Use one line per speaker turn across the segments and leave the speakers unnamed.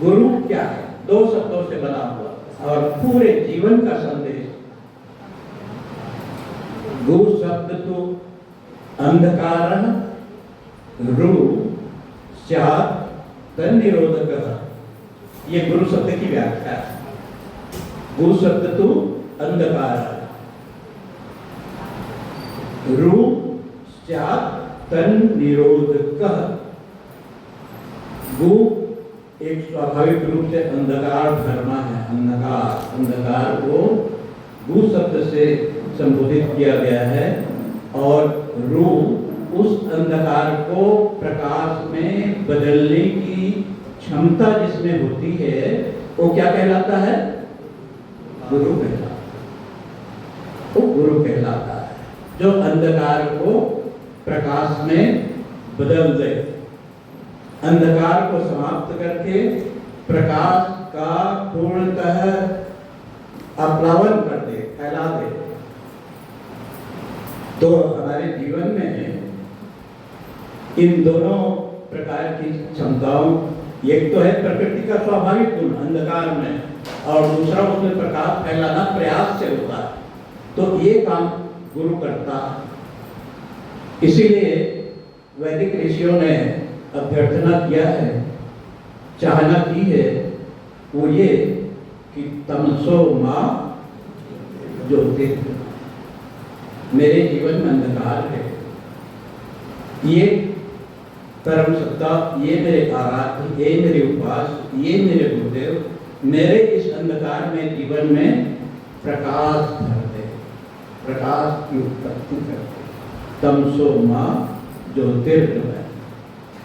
गुरु क्या है? दो शब्दों से बना हुआ और पूरे जीवन का संदेश। गु शब्द तो अंधकार, रु स्यात् तन्निरोधकः, ये गुरु शब्द की व्याख्या है। गु शब्द तो अंधकार, रु स्यात् तन्निरोधकः। गु एक स्वाभाविक रूप से अंधकार धर्म है। अंधकार को गु शब्द से संबोधित किया गया है और रु उस अंधकार को प्रकाश में बदलने की क्षमता जिसमें होती है वो क्या कहलाता है? गुरु कहलाता है। वो गुरु कहलाता है जो अंधकार को प्रकाश में बदल दे, अंधकार को समाप्त करके प्रकाश का पूर्णतः अपलावन कर दे, फैला दे। तो हमारे जीवन में इन दोनों प्रकार की क्षमताओं, एक तो है प्रकृति का स्वाभाविक गुण अंधकार में, और दूसरा उसमें प्रकाश फैलाना प्रयास से होता है। तो ये काम गुरु करता है। इसीलिए वैदिक ऋषियों ने अभ्यर्थना किया है, चाहना की है, वो ये कि तमसो मां ज्योतिर्गमय, मेरे जीवन में अंधकार है, ये परम सत्ता, ये मेरे आराध्य, ये मेरे उपास, ये मेरे गुरुदेव मेरे इस अंधकार में जीवन में प्रकाश भर दे, प्रकाश की उत्पत्ति कर दे। तमसो मां ज्योतिर्गमय।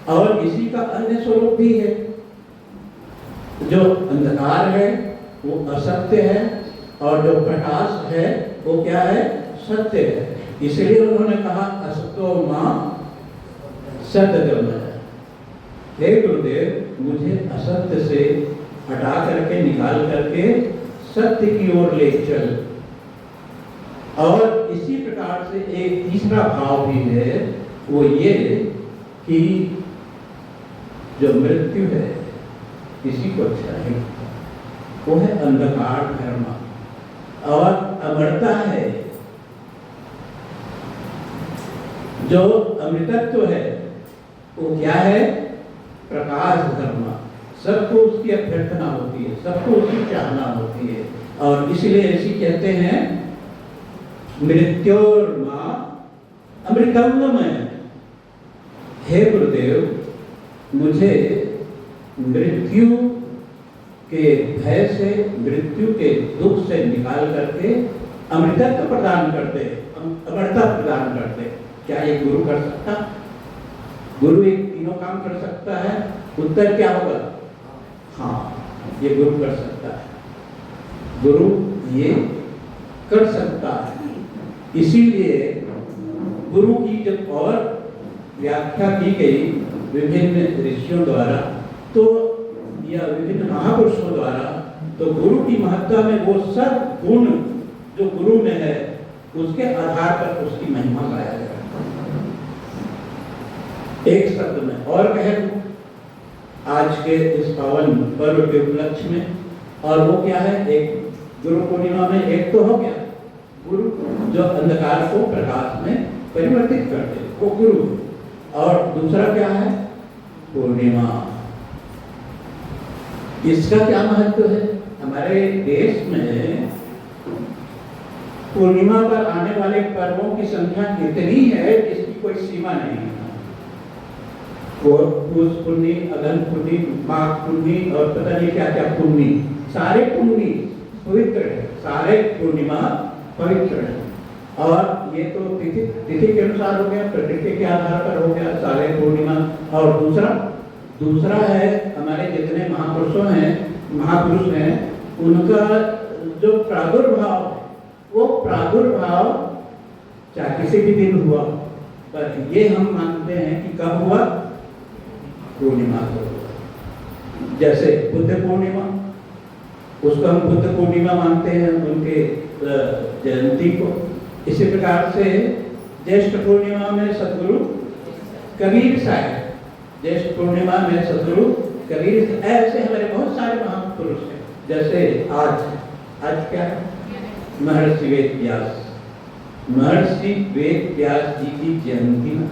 और इसी का अन्य स्वरूप भी है। जो अंधकार है वो असत्य है और जो प्रकाश है वो क्या है? सत्य है। इसलिए उन्होंने कहा असतो मां सद्गमय। हे गुरुदेव, मुझे असत्य से हटा करके, निकाल करके सत्य की ओर ले चल। और इसी प्रकार से एक तीसरा भाव भी है, वो ये कि जो मृत्यु है किसी को चाहिए, वो है अंधकार धर्म, और अमरता है। जो अमृतत्व है वो क्या है? प्रकाश धर्म। सबको उसकी अभ्यर्थना होती है, सबको उसकी चाहना होती है। और इसलिए ऋषि कहते हैं मृत्योर्मा अमृतमय। हे गुरुदेव, मुझे मृत्यु के भय से, मृत्यु के दुख से निकाल करके अमृतत्व प्रदान करते, अमरता प्रदान करते। क्या ये गुरु कर सकता? गुरु एक तीनों काम कर सकता है? उत्तर क्या होगा? हाँ, ये गुरु कर सकता है। गुरु ये कर सकता है। इसीलिए गुरु की जब और व्याख्या की गई विभिन्न ऋषियों द्वारा, तो या विभिन्न महापुरुषों द्वारा, तो गुरु की महत्ता में वो सब गुण जो गुरु में है उसके आधार पर उसकी महिमा गाया गया। एक शब्द में और कहे तो आज के इस पावन पर्व के उपलक्ष्य में, और वो क्या है? एक गुरु पूर्णिमा में एक तो हो गया गुरु जो अंधकार को प्रकाश में परिवर्तित करते, वो गुरु। और दूसरा क्या है? पूर्णिमा। इसका क्या महत्व है? हमारे देश में पूर्णिमा पर आने वाले पर्वों की संख्या इतनी है जिसकी कोई सीमा नहीं है। पूष पुन्नी, अगन पुन्नी, माघ पुन्नी और पता नहीं क्या क्या पुन्नी, सारे पुन्नी पवित्र है, सारे पूर्णिमा पवित्र है। और ये तो तिथि के अनुसार हो गया, प्रकृति के आधार पर हो गया सारे पूर्णिमा। और दूसरा है हमारे जितने महापुरुषों हैं, महापुरुष हैं, उनका जो प्रादुर्भाव है, वो प्रादुर्भाव चाहे किसी भी दिन हुआ, पर ये हम मानते हैं कि कब हुआ? पूर्णिमा को हुआ। जैसे बुद्ध पूर्णिमा, उसको हम बुद्ध पूर्णिमा मानते हैं, उनके जयंती को। इसी प्रकार से ज्येष्ठ पूर्णिमा में सदगुरु कबीर साहब, ज्येष्ठ पूर्णिमा में सदगुरु कबीर, ऐसे हमारे बहुत जैसे आज क्या है? महर्षि वेद व्यास, महर्षि वेद व्यास जी की जयंती में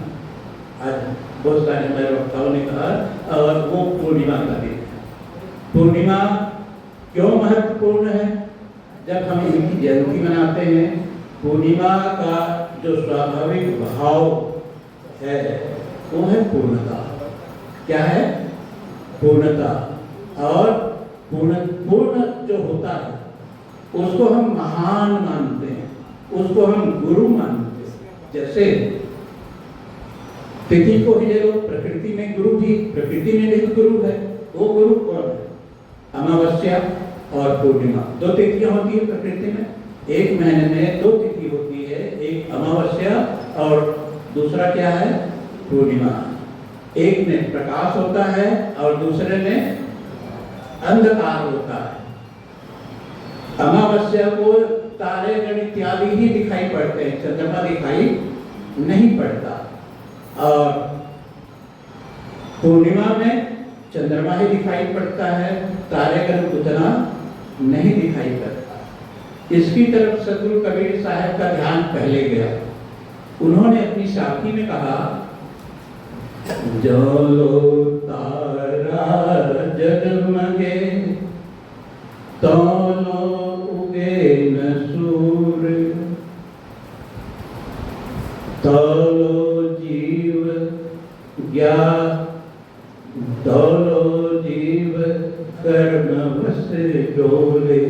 आज बहुत सारे हमारे वक्ताओं ने कहा, और वो पूर्णिमा का दिन है। पूर्णिमा क्यों महत्वपूर्ण है? जब हम इनकी जयंती मनाते हैं, पूर्णिमा का जो स्वाभाविक भाव है वो है पूर्णता। क्या है? पूर्णता। और पूर्ण जो होता है उसको हम महान मानते हैं, उसको हम गुरु मानते हैं। जैसे तिथि को ही ले लो, प्रकृति में गुरु भी, प्रकृति में भी गुरु है। वो गुरु कौन है? अमावस्या और पूर्णिमा, दो तिथियां होती है प्रकृति में। एक महीने में दो तिथि होती है, एक अमावस्या और दूसरा क्या है? पूर्णिमा। एक में प्रकाश होता है और दूसरे में अंधकार होता है। अमावस्या को तारे गण इत्यादि ही दिखाई पड़ते हैं, चंद्रमा दिखाई नहीं पड़ता। और पूर्णिमा में चंद्रमा ही दिखाई पड़ता है, तारे गण उतना नहीं दिखाई पड़ता। इसकी तरफ सदगुरु कबीर साहब का ध्यान पहले गया। उन्होंने अपनी साखी में कहा, जो तारा जगमगे तो उगे न सूर्य, तोलो जीव जीव कर्म बस डोले,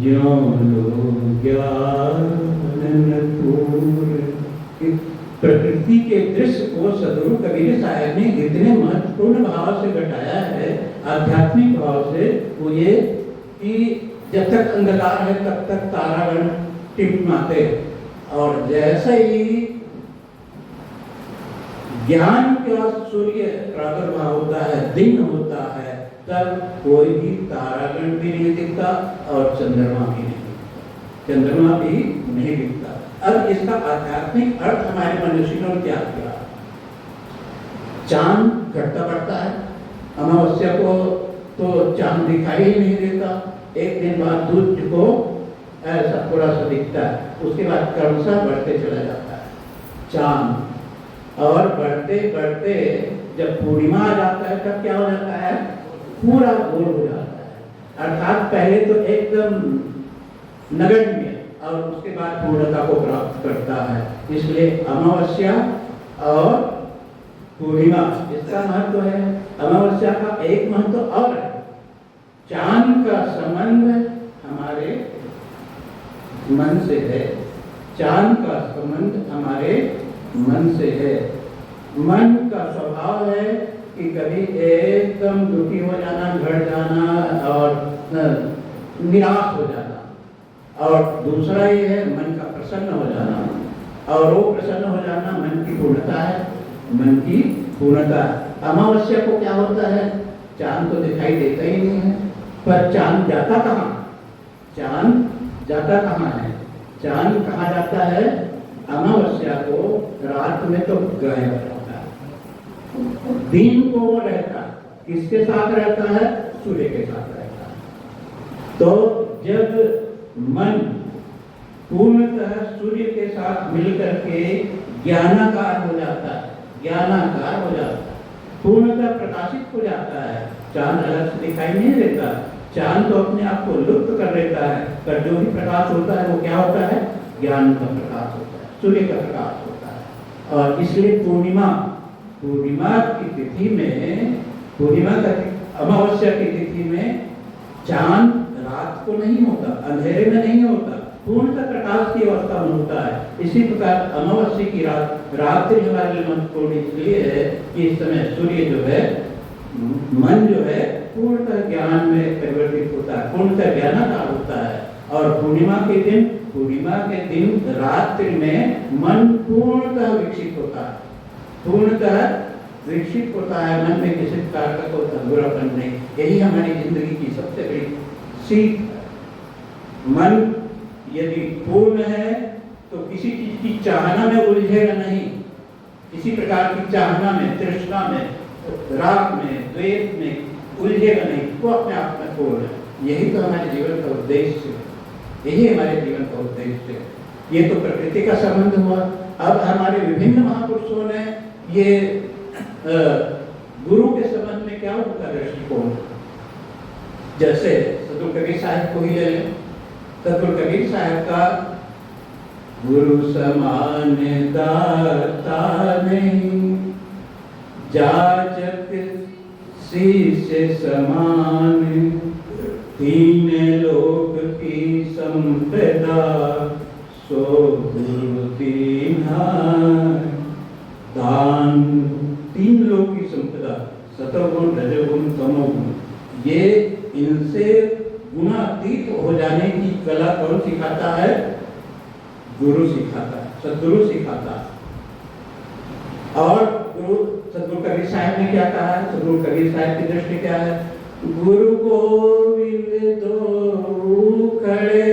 ज्यों लो ज्ञान प्रकृति के दृश्य को सदगुरु कबीर साहब ने इतने महत्वपूर्ण भाव से घटाया है, आध्यात्मिक भाव से। वो ये कि जब तक अंधकार है तब तक तारागण टिमटिमाते, और जैसे ही ज्ञान का सूर्य प्रादुर्भाव होता है, दिन होता है, तब कोई भी तारागण भी नहीं दिखता और चंद्रमा भी नहीं दिखता, चंद्रमा भी नहीं दिखता। अब इसका आध्यात्मिक अर्थ हमारे मनुष्यों ने क्या किया? चांद घटता बढ़ता है, अमावस्या को तो चांद दिखाई ही नहीं देता, एक दिन बाद दूध को ऐसा थोड़ा सा दिखता है, उसके बाद क्रमशः बढ़ते चला जाता है चांद। और बढ़ते बढ़ते जब पूर्णिमा आ जाता है तब क्या हो जाता है? पूरा गोल हो जाता है। अर्थात पहले तो एकदम नगण्य और उसके बाद पूर्णता को प्राप्त करता है। इसलिए अमावस्या और पूर्णिमा, इसका महत्व है। अमावस्या का एक महत्व और है, चांद का संबंध हमारे मन से है, चांद का संबंध हमारे मन से है। मन का स्वभाव है कि कभी एकदम दुखी हो जाना, घट जाना और निराश हो जाना, और दूसरा ये है मन का प्रसन्न हो जाना, और वो प्रसन्न हो जाना मन की पूर्णता है, मन की पूर्णता। अमावस्या को क्या होता है? चांद तो दिखाई देता ही नहीं है, पर चांद जाता कहाँ? चांद जाता कहाँ है? चांद कहाँ जाता है? अमावस्या को रात में तो गायब रहता है, दिन को वो रहता है, किसके साथ रहता है? सूर्य के साथ रहता है। तो जब मन पूर्णतः सूर्य के साथ मिलकर के ज्ञानाकार हो जाता है, ज्ञानाकार हो जाता है, पूर्णतः प्रकाशित हो जाता है, चांद अलग से दिखाई नहीं देता। चांद तो अपने आप को लुप्त कर देता है, पर जो भी प्रकाश होता है वो क्या होता है? ज्ञान का प्रकाश होता है, सूर्य का प्रकाश होता है। और इसलिए पूर्णिमा की तिथि में, अमावस्या की तिथि में चांद रात को नहीं होता, अंधेरे में नहीं होता, पूर्णतः प्रकाश की अवस्था में होता है। इसी प्रकार अमावस्या की रात्रि हमारे लिए महत्वपूर्ण इसलिए है कि इस समय सूर्य जो है, मन जो है पूर्णतः ज्ञान में परिवर्तित होता है, पूर्णतः ज्ञानाकार होता है। और पूर्णिमा के दिन रात्रि में मन पूर्णतः विकसित होता है, पूर्णतः विकसित होता है। मन में किसी प्रकार का कोई बुरापन नहीं। यही हमारी जिंदगी की सबसे बड़ी सीख है। मन यदि पूर्ण है तो किसी चीज की चाहना में उलझेगा नहीं, किसी प्रकार की चाहना में, तृष्णा में, राग में, द्वेष में उलझेगा नहीं, वो अपने आप में पूर्ण है। यही तो हमारे जीवन का उद्देश्य है, यही हमारे जीवन का उद्देश्य है। ये तो प्रकृति का संबंध हुआ। अब हमारे विभिन्न महापुरुषों ने ये गुरु के संबंध में क्या उनका दृष्टिकोण, जैसे सदगुरु कबीर साहब को ही ले लें। सदगुरु कबीर साहब का गुरु समान दाता नहीं, जाचक शीश समान, तीन लोक की संपदा, सो गुरु दीन्हा दान। तीन लोक की संपदा, सतोगुण, रजोगुण, तमोगुण, ये इनसे गुणातीत हो जाने की कला कौन सिखाता है? गुरु सिखाता है, सदगुरु सिखाता है। और गुरु सदगुरु कबीर साहब ने क्या कहा है? सदगुरु कबीर साहब की दृष्टि क्या है? गुरु गोविंद दो खड़े,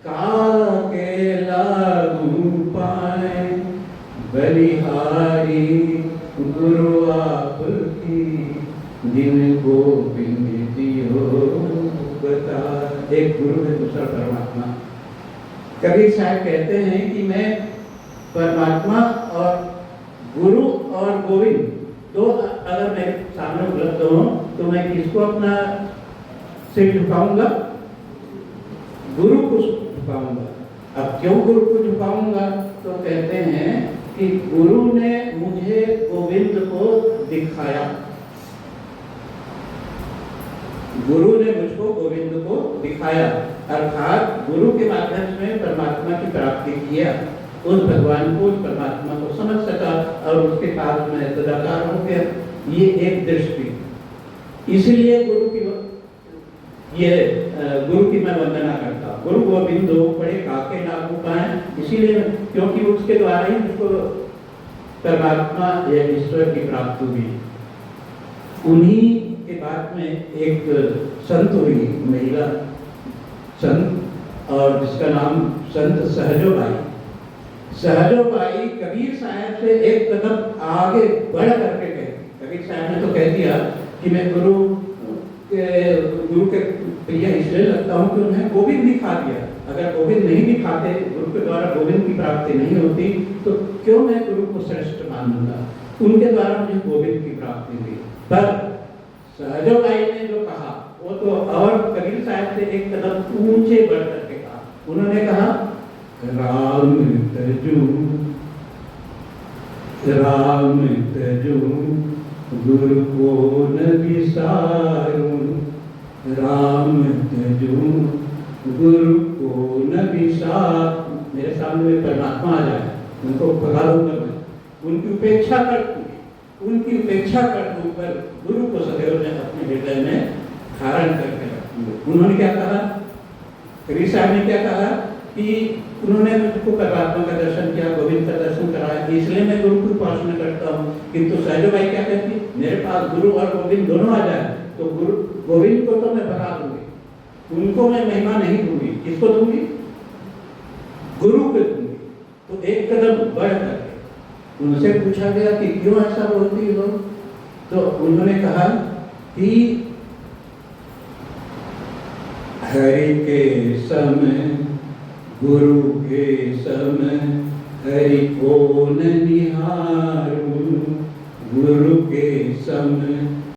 काके लागू पाए, बलिहारी गुरु आपकी, जिन गोविंद दियो बता। एक गुरु है, दूसरा परमात्मा। कबीर साहब कहते हैं कि मैं परमात्मा और गुरु और गोविंद दो अगर मेरे सामने उपलब्ध हो तो मैं किसको अपना सिर झुकाऊंगा? गुरु को झुकाऊंगा। अब क्यों गुरु को झुकाऊंगा? तो कहते हैं कि गुरु ने मुझे गोविंद को दिखाया, गुरु ने मुझको गोविंद को दिखाया, अर्थात गुरु के माध्यम से परमात्मा की प्राप्ति किया, उस भगवान को, उस परमात्मा को समझ सका और उसके पास में सदाचार हो गया। ये एक दृष्टि। इसलिए गुरु की मैं वंदना करता। गुरु गोविंद दो बड़े काके लागू पाए, इसीलिए क्योंकि उसके द्वारा ही उसको परमात्मा या ईश्वर की प्राप्ति हुई। उन्हीं के बाद में एक संत हुई, महिला संत, और जिसका नाम संत सहजोबाई। सहजोबाई कबीर साहब से एक कदम आगे बढ़ करके गए। कबीर साहब ने तो कह दिया कि मैं गुरु के प्रिय इसलिए लगता हूँ कि उन्हें गोविंद दिखा दिया। अगर गोविंद नहीं दिखाते, गुरु के द्वारा गोविंद की प्राप्ति नहीं होती, तो क्यों मैं गुरु को श्रेष्ठ मानूंगा? उनके द्वारा मुझे गोविंद की प्राप्ति हुई। पर सहजोबाई ने जो कहा वो तो और कबीर साहब से एक कदम ऊंचे बढ़ करके कहा। उन्होंने कहा, राम तजू गुरु को न विसारूं, राम तजू गुरु को न विसारूं। मेरे सामने परमात्मा आ जाए, उनको भगा दूंगा मैं, उनकी उपेक्षा कर दूं, पर गुरु को सदैव मैं अपने हृदय में धारण करके रखूंगा। उन्होंने क्या कहा? कबीर साहब ने क्या कहा कि उन्होंने मुझको परमात्मा का दर्शन किया, गोविंद का दर्शन कराया, इसलिए मैं गुरु की उपासना करता हूँ। किंतु सहजोबाई क्या कहती? मेरे पास गुरु और गोविंद दोनों आ जाए तो गुरु गोविंद को तो मैं भगा दूंगी, उनको मैं महिमा नहीं दूंगी। किसको दूंगी? गुरु को दूंगी। तो एक कदम बढ़ करके उनसे पूछा गया कि क्यों ऐसा बोलती हो? तो उन्होंने कहा कि हरि के सम गुरु के सम हरि को न निहारूं, गुरु के सम